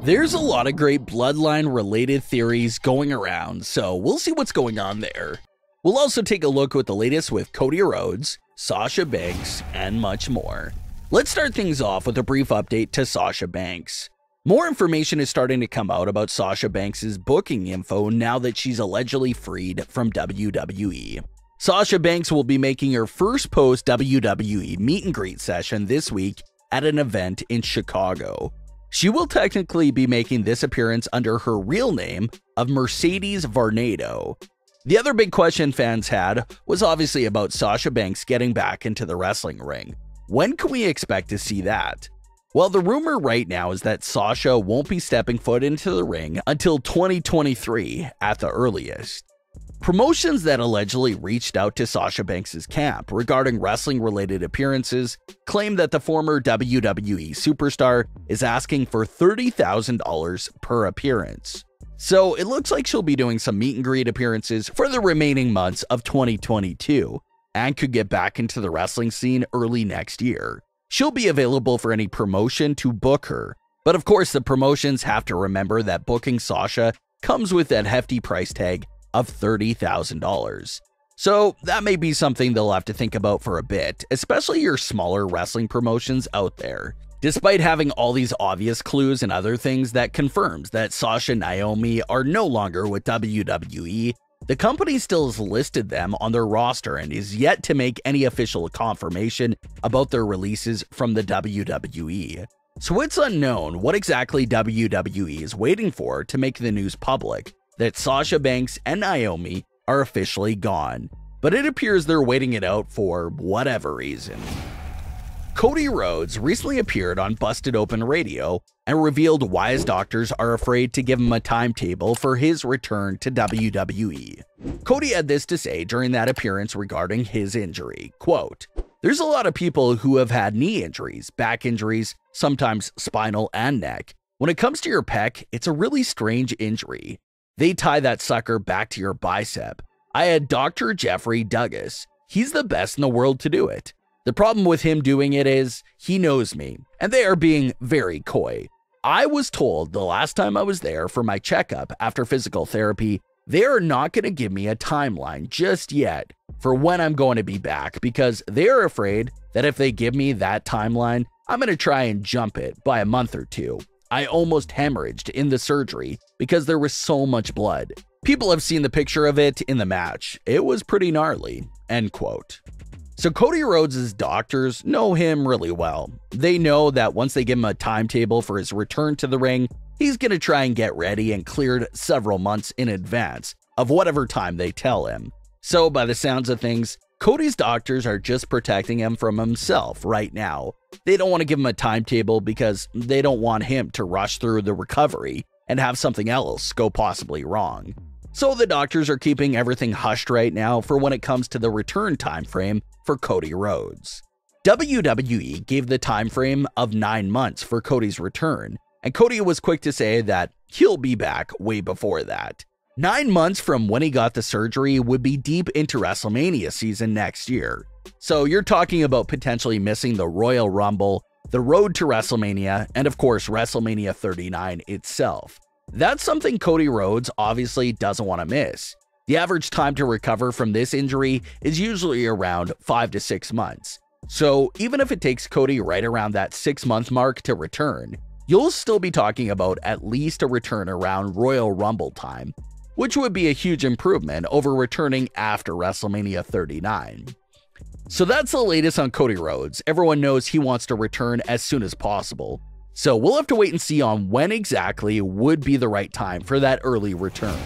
There's a lot of great Bloodline related theories going around, so we'll see what's going on there. We'll also take a look at the latest with Cody Rhodes, Sasha Banks, and much more. Let's start things off with a brief update to Sasha Banks. More information is starting to come out about Sasha Banks' booking info now that she's allegedly freed from WWE. Sasha Banks will be making her first post-WWE meet and greet session this week at an event in Chicago. She will technically be making this appearance under her real name of Mercedes Varnado. The other big question fans had was obviously about Sasha Banks getting back into the wrestling ring. When can we expect to see that? Well, the rumor right now is that Sasha won't be stepping foot into the ring until 2023 at the earliest. Promotions that allegedly reached out to Sasha Banks' camp regarding wrestling-related appearances claim that the former WWE superstar is asking for $30,000 per appearance. So it looks like she'll be doing some meet and greet appearances for the remaining months of 2022 and could get back into the wrestling scene early next year. She'll be available for any promotion to book her, but of course the promotions have to remember that booking Sasha comes with that hefty price tag of $30,000. So that may be something they'll have to think about for a bit, especially your smaller wrestling promotions out there. Despite having all these obvious clues and other things that confirms that Sasha and Naomi are no longer with WWE, the company still has listed them on their roster and is yet to make any official confirmation about their releases from the WWE. So it's unknown what exactly WWE is waiting for to make the news public that Sasha Banks and Naomi are officially gone, but it appears they're waiting it out for whatever reason. Cody Rhodes recently appeared on Busted Open Radio and revealed why his doctors are afraid to give him a timetable for his return to WWE. Cody had this to say during that appearance regarding his injury, quote, "There's a lot of people who have had knee injuries, back injuries, sometimes spinal and neck. When it comes to your pec, it's a really strange injury. They tie that sucker back to your bicep. I had Dr. Jeffrey Douglas. He's the best in the world to do it. The problem with him doing it is he knows me, and they are being very coy. I was told the last time I was there for my checkup after physical therapy, they are not going to give me a timeline just yet for when I'm going to be back because they are afraid that if they give me that timeline, I'm going to try and jump it by a month or two. I almost hemorrhaged in the surgery because there was so much blood. People have seen the picture of it in the match. It was pretty gnarly." End quote. So Cody Rhodes' doctors know him really well. They know that once they give him a timetable for his return to the ring, he's going to try and get ready and cleared several months in advance of whatever time they tell him. So by the sounds of things, Cody's doctors are just protecting him from himself right now. They don't want to give him a timetable because they don't want him to rush through the recovery and have something else go possibly wrong. So the doctors are keeping everything hushed right now for when it comes to the return time frame for Cody Rhodes. WWE gave the time frame of 9 months for Cody's return, and Cody was quick to say that he'll be back way before that. 9 months from when he got the surgery would be deep into WrestleMania season next year. So you're talking about potentially missing the Royal Rumble, the road to WrestleMania, and of course WrestleMania 39 itself. That's something Cody Rhodes obviously doesn't want to miss. The average time to recover from this injury is usually around 5 to 6 months. So even if it takes Cody right around that 6-month mark to return, you'll still be talking about at least a return around Royal Rumble time, which would be a huge improvement over returning after WrestleMania 39. So that's the latest on Cody Rhodes. Everyone knows he wants to return as soon as possible. So we'll have to wait and see on when exactly would be the right time for that early return.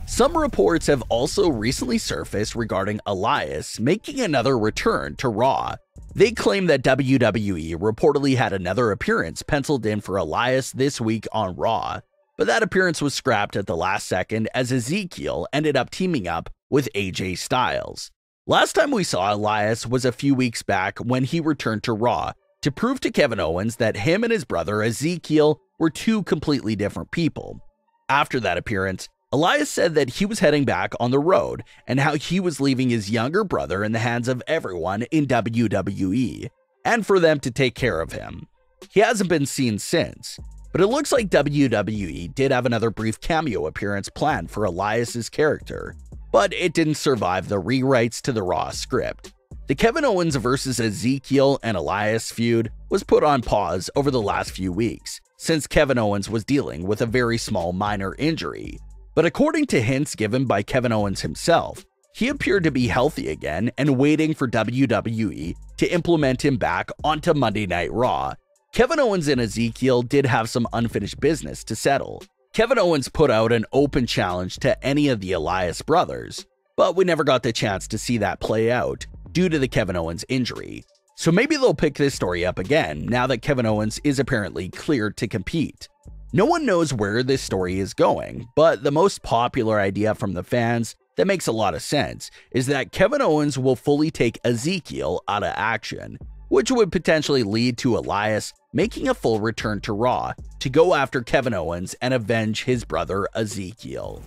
Some reports have also recently surfaced regarding Elias making another return to Raw. They claim that WWE reportedly had another appearance penciled in for Elias this week on Raw, but that appearance was scrapped at the last second as Ezekiel ended up teaming up with AJ Styles. Last time we saw Elias was a few weeks back when he returned to Raw to prove to Kevin Owens that him and his brother Ezekiel were two completely different people. After that appearance, Elias said that he was heading back on the road and how he was leaving his younger brother in the hands of everyone in WWE and for them to take care of him. He hasn't been seen since. But it looks like WWE did have another brief cameo appearance planned for Elias' character, but it didn't survive the rewrites to the Raw script. The Kevin Owens vs. Ezekiel and Elias feud was put on pause over the last few weeks, since Kevin Owens was dealing with a very small minor injury. But according to hints given by Kevin Owens himself, he appeared to be healthy again and waiting for WWE to implement him back onto Monday Night Raw. Kevin Owens and Ezekiel did have some unfinished business to settle. Kevin Owens put out an open challenge to any of the Elias brothers, but we never got the chance to see that play out due to the Kevin Owens injury. So maybe they'll pick this story up again now that Kevin Owens is apparently cleared to compete. No one knows where this story is going, but the most popular idea from the fans that makes a lot of sense is that Kevin Owens will fully take Ezekiel out of action, which would potentially lead to Elias making a full return to Raw to go after Kevin Owens and avenge his brother Ezekiel.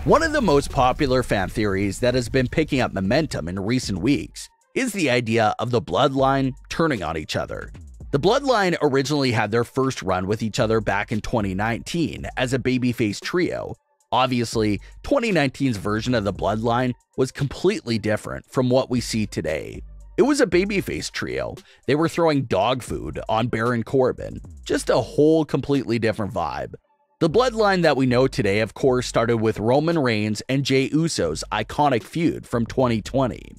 One of the most popular fan theories that has been picking up momentum in recent weeks is the idea of the Bloodline turning on each other. The Bloodline originally had their first run with each other back in 2019 as a babyface trio. Obviously, 2019's version of the Bloodline was completely different from what we see today. It was a babyface trio. They were throwing dog food on Baron Corbin, just a whole completely different vibe. The Bloodline that we know today, of course, started with Roman Reigns and Jey Uso's iconic feud from 2020.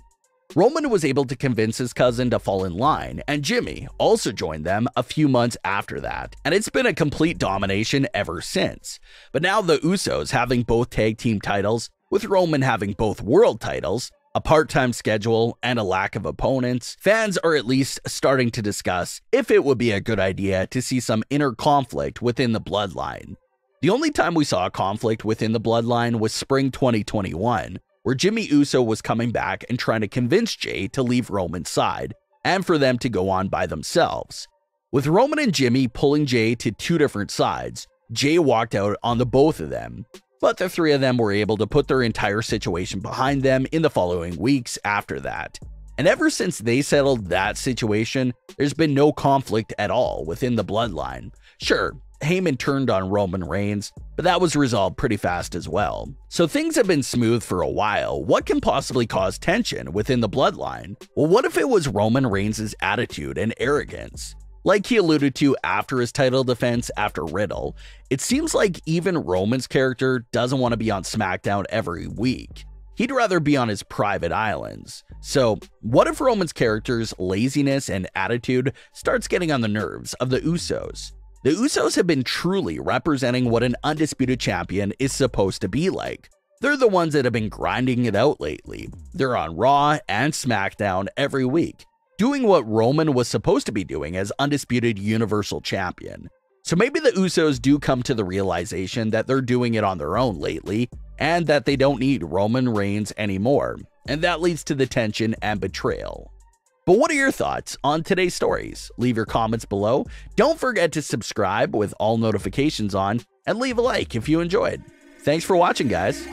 Roman was able to convince his cousin to fall in line, and Jimmy also joined them a few months after that, and it's been a complete domination ever since. But now the Usos having both tag team titles, with Roman having both world titles, a part-time schedule, and a lack of opponents, fans are at least starting to discuss if it would be a good idea to see some inner conflict within the Bloodline. The only time we saw a conflict within the Bloodline was spring 2021, where Jimmy Uso was coming back and trying to convince Jey to leave Roman's side, and for them to go on by themselves. With Roman and Jimmy pulling Jey to two different sides, Jey walked out on the both of them, but the three of them were able to put their entire situation behind them in the following weeks after that. And ever since they settled that situation, there's been no conflict at all within the Bloodline. Sure, Heyman turned on Roman Reigns, but that was resolved pretty fast as well. So things have been smooth for a while. What can possibly cause tension within the Bloodline? Well, what if it was Roman Reigns' attitude and arrogance? Like he alluded to after his title defense after Riddle, it seems like even Roman's character doesn't want to be on SmackDown every week. He'd rather be on his private islands. So what if Roman's character's laziness and attitude starts getting on the nerves of the Usos? The Usos have been truly representing what an undisputed champion is supposed to be like. They're the ones that have been grinding it out lately. They're on Raw and SmackDown every week, doing what Roman was supposed to be doing as undisputed Universal Champion. So maybe the Usos do come to the realization that they're doing it on their own lately, and that they don't need Roman Reigns anymore, and that leads to the tension and betrayal. But what are your thoughts on today's stories? Leave your comments below. Don't forget to subscribe with all notifications on, and leave a like if you enjoyed. Thanks for watching, guys.